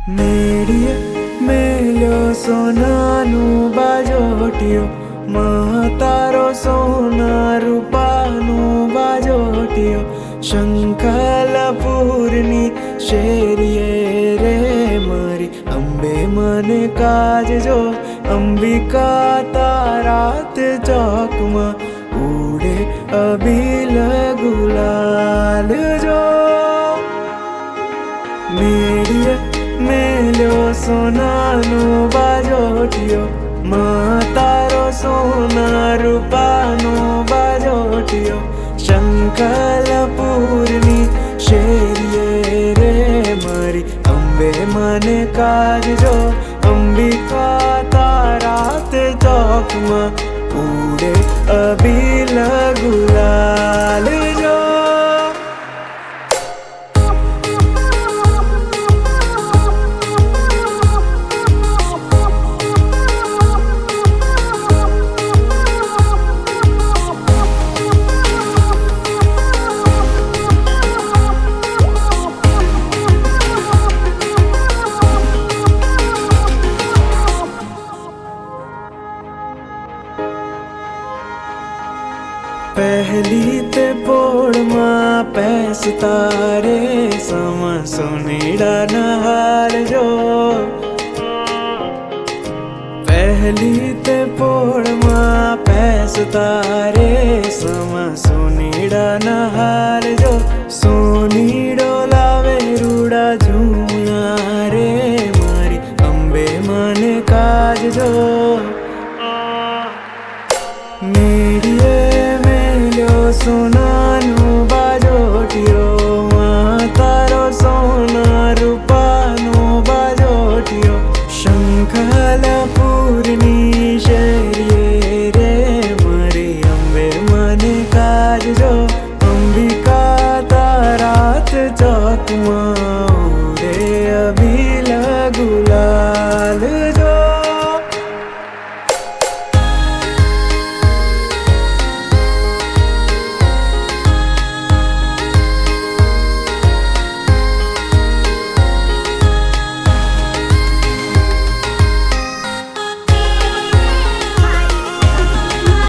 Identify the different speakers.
Speaker 1: મેળીએ મેલ્યો સોનાનું બાજોટિયો, તારો સોના રૂપાનું બાજોટિયો, શંખલપુરની શેરીએ રે મારી અંબે મને કાજજો, અંબિકા તારાત ચોકમાં ઉડે અબીલ ગુલાલ જો. મેળીએ મેલ્યો સોનાનો બાજોટિયો, તારો સોના રૂપાનો બાજોટિયો, શંખલપુરની શેરીએ રે મારી અંબે મને કાજજો, અંબિકા તારાત ચોકમાં ઉડે અબીલ ગુલાલ જો. પહેલી તે પોળમાં પેસતા રે સમ સુનીડાના હાલજો, પહેલી તે પોળમાં પેસતા રે સમ સુનીડાના હાલજો, સોનીડો લાવે રૂડા ઝૂણા રે મારી અંબે મને કાજજો. મેળીએ સોનાનો બાજોટિયો, તારો સોના રૂપાનો બાજોટિયો, શંખલપુરની શેરીએ રે મારી અંબે મને કાજજો, અંબિકા તારાત ચોકમાં ઉડે અબીલ